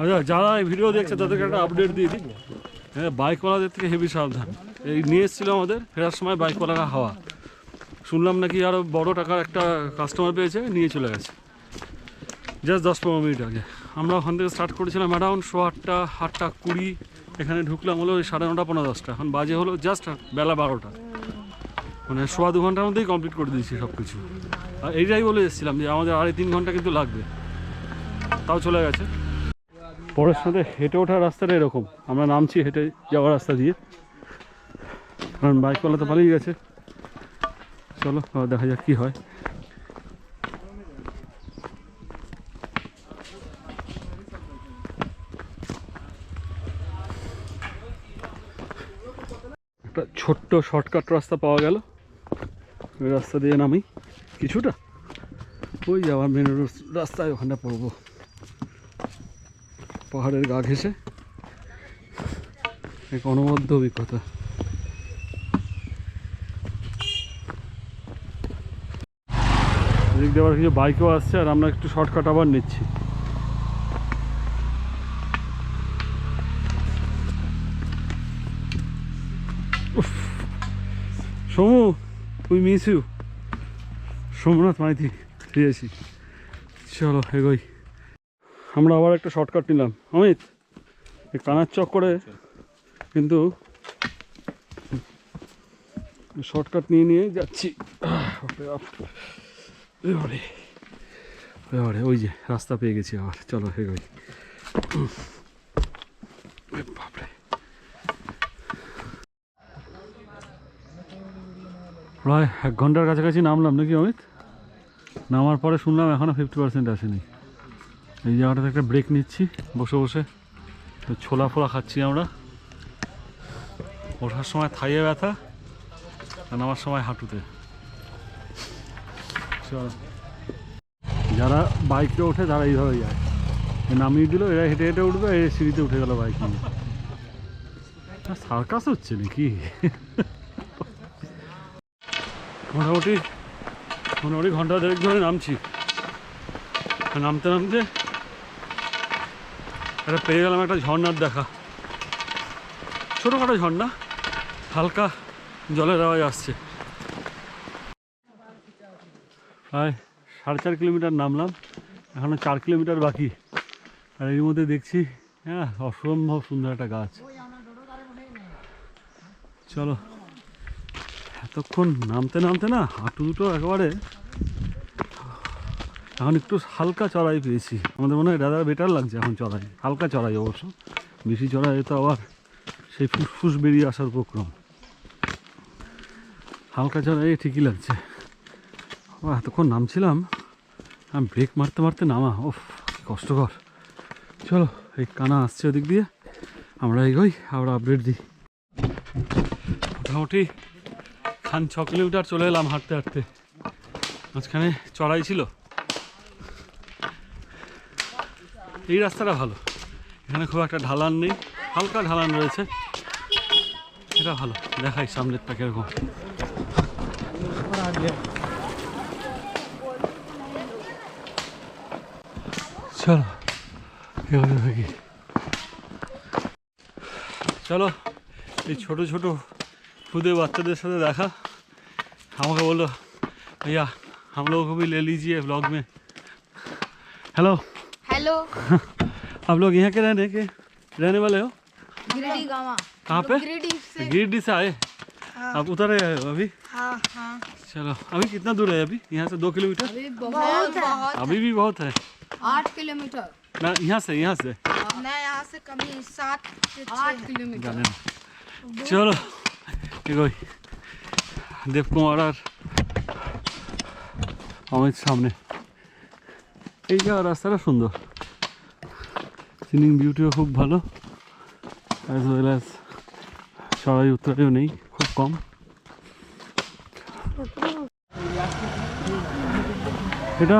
আচ্ছা, যারা এই ভিডিও দেখছে তাদেরকে একটা আপডেট দিয়ে দিই। হ্যাঁ, বাইকওয়ালাদের থেকে হেভি সাবধান। এই নিয়ে এসেছিল আমাদের, ফেরার সময় বাইকওয়ালারা হাওয়া শুনলাম নাকি আরও বড় টাকার একটা কাস্টমার পেয়েছে, নিয়ে চলে গেছে জাস্ট 10-15 মিনিট আগে। আমরা ওখান থেকে স্টার্ট করেছিলাম অ্যারাউন্ড 8:30, 8:20 এখানে ঢুকলাম হলো ওই 9:30, 10:30। এখন বাজে হলো জাস্ট বেলা 12টা, মানে 2.25 ঘন্টার মধ্যেই কমপ্লিট করে দিয়েছি সব কিছু। আর এইটাই বলে এসেছিলাম যে আমাদের 2.5-3 ঘন্টা কিন্তু লাগবে, তাও চলে গেছে। পরের সাথে হেঁটে ওঠার রাস্তাটা এরকম, আমরা নামছি হেঁটে যাওয়ার রাস্তা দিয়ে, কারণ বাইকওয়ালা তো পালিয়ে গেছে। চলো দেখা যাক কী হয়। একটা ছোট্ট শর্টকাট রাস্তা পাওয়া গেল, ওই রাস্তা দিয়ে নামি কিছুটা, ওই যাওয়ার মেন রাস্তায় ওখানটা পড়বো পাহাড়ের গা ঘেঁষে। এক অনবদ্য অভিজ্ঞতা। এদিক দিয়ে আবার কিছু বাইকও আসছে, আর আমরা একটু শর্টকাট আবার নিচ্ছি। Somu, we miss you. Somnath Maiti ফিরেছি। চলো এগোই। আমরা আবার একটা শর্টকাট নিলাম অমিত, এই কানার চক করে কিন্তু শর্টকাট নিয়ে যাচ্ছি। ওই যে রাস্তা পেয়ে গেছি আবার, চলো এগোই। বাপরে, প্রায় 1 ঘন্টার কাছাকাছি নামলাম নাকি অমিত? নামার পরে শুনলাম এখনও 50% আসেনি। এই জায়গাটাতে একটা ব্রেক নিচ্ছি বসে বসে, ছোলা ফোলা খাচ্ছি আমরা। ওঠার সময় থাইয়ে ব্যথা, আর নামার সময় হাঁটুতে। যারা বাইকে ওঠে তারা এইভাবে যায়, নামিয়ে দিল, এরা হেঁটে হেঁটে উঠবে, এই সিঁড়িতে উঠে গেল বাইক নিয়ে। সার্কাস হচ্ছে নাকি? মোটামুটি ঘন্টা 1.5 ধরে নামছি। নামতে নামতে একটা পেয়ে গেলাম একটা ঝর্ণার দেখা, ছোটোখাটো ঝর্ণা, হালকা জলের আওয়াজ আসছে। প্রায় 4.5 কিলোমিটার নামলাম, এখনো 4 কিলোমিটার বাকি। আর এর মধ্যে দেখছি হ্যাঁ অসম্ভব সুন্দর একটা গাছ। চলো, এতক্ষণ নামতে নামতে না হাঁটু দুটো একেবারে, এখন একটু হালকা চড়াই পেয়েছি। আমাদের মনে হয় দাদা বেটার লাগছে এখন চড়াই, হালকা চড়াই অবশ্য, বেশি চড়াই তো আবার সেই ফুসফুস বেরিয়ে আসার উপক্রম। হালকা চড়াই ঠিকই লাগছে। এতক্ষণ নামছিলাম, আমি ব্রেক মারতে মারতে নামা, ওফ কষ্টকর। চলো, এই কানা আসছে ওদিক দিয়ে, আমরা এগোই, আমরা আপডেট দিই। মোটামুটি 6 কিলোমিটার চলে এলাম হাঁটতে হাঁটতে, মাঝখানে চড়াই ছিল। এই রাস্তাটা ভালো, এখানে খুব একটা ঢালান নেই, হালকা ঢালান রয়েছে, এটা ভালো। দেখাই সামনেরটা কিরকম। চলো দেখি। চলো, এই ছোটো ছোটো খুদে বাচ্চাদের সাথে দেখা। আমাকে বললো भैया हम लोगों को भी ले लीजिए ब्लॉग में। Hello hello. आप लोग यहाँ के रहने वाले हो? गिरिडीह गाँव। कहाँ पे? गिरिडीह से आए? हाँ। आप उतर रहे हो अभी? हाँ हाँ। चलो, अभी कितना दूर है अभी यहाँ से? 2 किलोमीटर? अभी बहुत है। अभी भी बहुत है 8 किलोमीटर। ना, यहाँ से मैं यहाँ से कमी 7-8 किलोमीटर। जाने ना। चलो এগোই। দেবকুমার আর অমিত সামনে। এই জায়গার রাস্তাটা সুন্দর, সিনিং বিউটিও খুব ভালো, অ্যাজ ওয়েল অ্যাজ চড়াই উত্তরেও নেই, খুব কম। এটা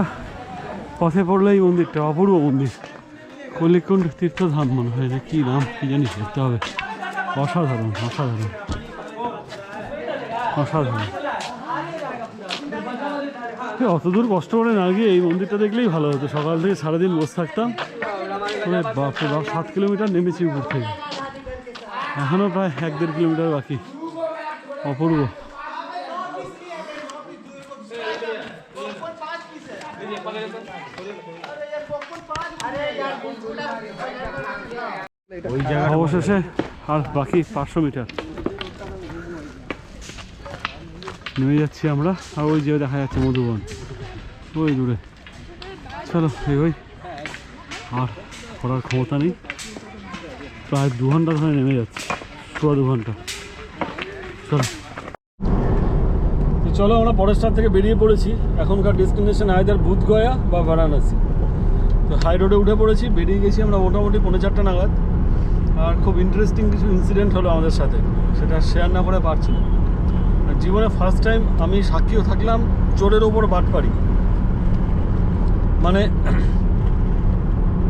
পথে পড়লে এই মন্দিরটা অপূর্ব মন্দির, কলিকুণ্ড তীর্থধাম মনে হয়, এটা কী নাম কী জানিস, দেখতে হবে। অসাধারণ অসাধারণ অসাধারণ। অত দূর কষ্ট করে না গিয়ে এই মন্দিরটা দেখলেই ভালো হতো। সকাল থেকে সারাদিন বসে থাকতাম, বাপরে বাপ, 7 কিলোমিটার নেমেছি উপর থেকে, এখনও প্রায় 1-1.5 কিলোমিটার বাকি। অপূর্ব। অবশেষে আর বাকি 500 মিটার নেমে যাচ্ছি আমরা। আর ওই যে দেখা যাচ্ছে মধুবন ওই দূরে। চলো এগোই, আর করার ক্ষমতা নেই। প্রায় 2 ঘন্টা ধরে নেমে যাচ্ছি, 2 ঘন্টা। চলো চলো আমরা পরের স্টার থেকে বেরিয়ে পড়েছি। এখনকার ডেস্টিনেশন আইদার বুধগয়া বা বারাণসী। তো হাই রোডে উঠে পড়েছি, বেরিয়ে গেছি আমরা মোটামুটি 4:30 নাগাদ। আর খুব ইন্টারেস্টিং কিছু ইনসিডেন্ট হলো আমাদের সাথে, সেটা শেয়ার না করে পারছি না। জীবনে ফার্স্ট টাইম আমি সাক্ষীও থাকলাম চোরের ওপর বাটপাড়ি। মানে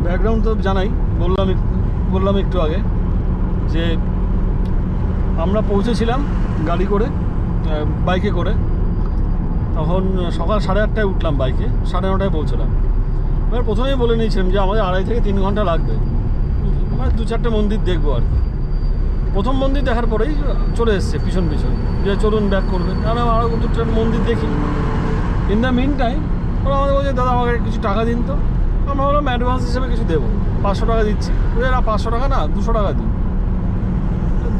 ব্যাকগ্রাউন্ড তো জানাই, বললাম একটু আগে যে আমরা পৌঁছেছিলাম গাড়ি করে, বাইকে করে। তখন সকাল 8:30টায় উঠলাম বাইকে, 9:30টায় পৌঁছলাম। এবার প্রথমেই বলে নিয়েছিলাম যে আমাদের 2.5 থেকে 3 ঘন্টা লাগবে, মানে 2-4টে মন্দির দেখবো আর কি। প্রথম মন্দির দেখার পরেই চলে এসছে পিছন যে চলুন ব্যাক করবেন, আর আরও 2-4 মন্দির দেখি। ইন দ্য মিন টাইম ওরা আমাদের বলছে দাদা আমাকে কিছু টাকা দিন। তো আমরা বললাম অ্যাডভান্স হিসেবে কিছু দেবো, 500 টাকা দিচ্ছি। বলে না 500 টাকা না, 200 টাকা দিন।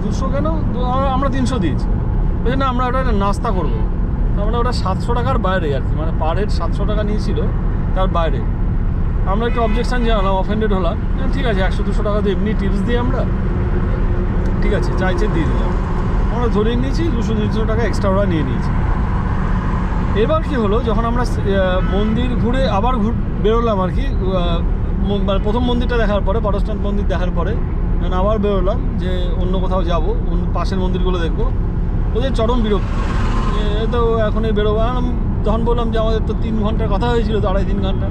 200 কেন? আমরা 300 দিয়েছি। বলছে না আমরা ওটা নাস্তা করবো। আমরা ওটা 700 টাকার বাইরে আর কি, মানে পার হেড 700 টাকা নিয়েছিল, তার বাইরে। আমরা একটু অবজেকশান জানালাম, অফেন্ডেড হলাম। ঠিক আছে 100-200 টাকা দিয়ে এমনি টিপস দিই আমরা, ঠিক আছে চাইছে দিয়ে দিলাম। আমরা ধরেই নিয়েছি 200-300 টাকা এক্সট্রা ওরা নিয়ে নিয়েছি। এবার কি হলো, যখন আমরা মন্দির ঘুরে আবার বেরোলাম আর কি, মানে প্রথম মন্দিরটা দেখার পরে, প্রটেস্ট্যান্ট মন্দির দেখার পরে যখন আবার বেরোলাম যে অন্য কোথাও যাবো, পাশের মন্দিরগুলো দেখবো, ওদের চরম বিরক্তি। তো এখনই বেরোবো। তখন বললাম যে আমাদের তো 3 ঘন্টার কথা হয়েছিল, তো 2.5-3 ঘন্টা।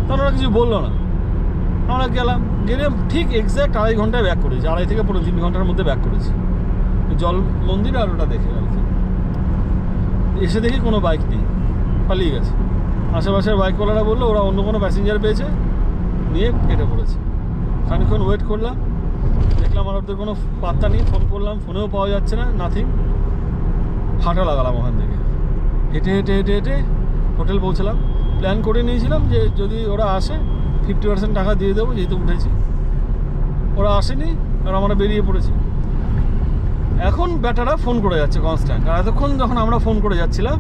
তখন ওরা কিছু বললো না। আমরা গেলে ঠিক এক্স্যাক্ট 2.5 ঘন্টায় ব্যাক করেছি, 2.5 থেকে 3 ঘন্টার মধ্যে ব্যাক করেছি। জল মন্দির আর ওটা দেখে আর কি। এসে দেখি কোনো বাইক নেই, পালিয়ে গেছে। আশেপাশের বাইকওয়ালারা বললো ওরা অন্য কোনো প্যাসেঞ্জার পেয়েছে, নিয়ে কেটে পড়েছে। খানিকক্ষণ ওয়েট করলাম, দেখলাম আর ওদের কোনো পাত্তা নেই। ফোন করলাম, ফোনেও পাওয়া যাচ্ছে না, নাথিং। হাঁটা লাগালাম ওখান থেকে, হেঁটে হেঁটে হেঁটে হেঁটে হোটেল পৌঁছলাম। প্ল্যান করে নিয়েছিলাম যে যদি ওরা আসে 50% টাকা দিয়ে দেবো, যেহেতু উঠেছি। ওরা আসেনি আর আমরা বেরিয়ে পড়েছি। এখন ব্যাটারা ফোন করে যাচ্ছে কনস্ট্যান্ট, আর এতক্ষণ যখন আমরা ফোন করে যাচ্ছিলাম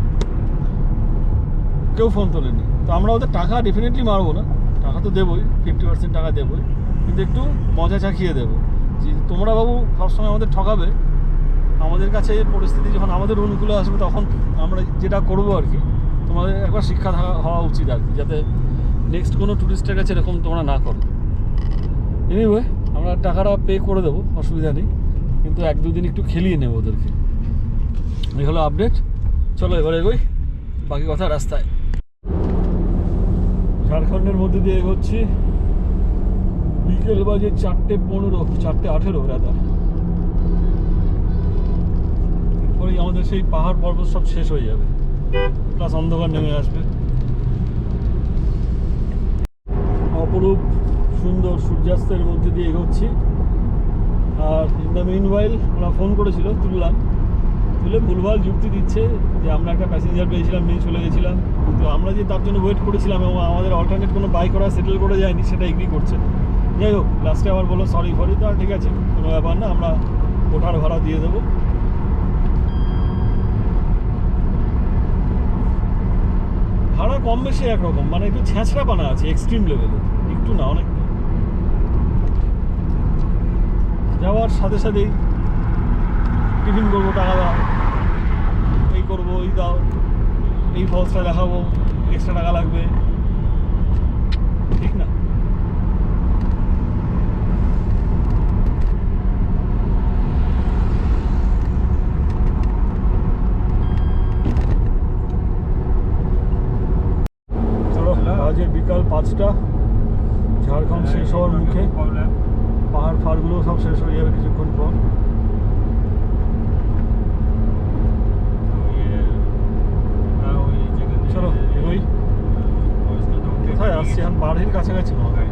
কেউ ফোন তোলেনি। তো আমরা ওদের টাকা ডেফিনেটলি মারবো না, টাকা তো দেবোই, 50% টাকা দেবোই, কিন্তু একটু মজা চাখিয়ে দেবো যে তোমরা বাবু সবসময় আমাদের ঠকাবে। আমাদের কাছে এই পরিস্থিতি যখন আমাদের অনুকূলে আসবে, তখন আমরা যেটা করবো আর কি, তোমাদের একবার শিক্ষা হওয়া উচিত আর কি, যাতে নেক্সট কোনো ট্যুরিস্টের কাছে এরকম তোমরা না করো। এনিওয়ে আমরা টাকাটা পে করে দেবো, অসুবিধা নেই, কিন্তু 1-2 দিন একটু খেলিয়ে নেবো ওদেরকে। এই হলো আপডেট। চলো এবার এগোই, বাকি কথা রাস্তায়। ঝাড়খণ্ডের মধ্যে দিয়ে এগোচ্ছি। বিকেল বাজে 4:15, 4:18 রাদার। এরপরেই আমাদের সেই পাহাড় পর্বত সব শেষ হয়ে যাবে, প্লাস অন্ধকার নেমে আসবে। অপরূপ সুন্দর সূর্যাস্তের মধ্যে দিয়ে এগোচ্ছি। আর ইন দ্য মিন ওয়াইল ওরা ফোন করেছিল, তুলে ভুলভাল যুক্তি দিচ্ছে যে আমরা একটা প্যাসেঞ্জার পেয়েছিলাম, নিয়ে চলে গেছিলাম। তো আমরা যে তার জন্য ওয়েট করেছিলাম এবং আমাদের অল্টারনেট কোনো বাইক ওরা সেটেল করে যায়নি, সেটা এগ্রি করছে। যাই হোক, লাস্টে আবার বললো সরি। তো ঠিক আছে, কোনো ব্যাপার না, আমরা ওঠার ভাড়া দিয়ে দেবো। ভাড়া কম বেশি একরকম, মানে একটু ছ্যাঁচড়া পানা আছে এক্সট্রিম লেভেলে, একটু না অনেক। যাওয়ার সাথে সাথেই টিফিন করবো, টাকা দাও, এই করবো, এই দাও, এই ফলসটা দেখাবো, এক্সট্রা টাকা লাগবে, ঠিক না? চলো, বাজে বিকাল 5টা। ঝাড়খণ্ড শেষ হওয়ার মুখে, পাহাড় ফাড়গুলো সব শেষ হয়ে যাবে কিছুক্ষণ পর। চলো এগোই। কোথায় আসছি এখন? বাড়ির কাছাকাছি নয়।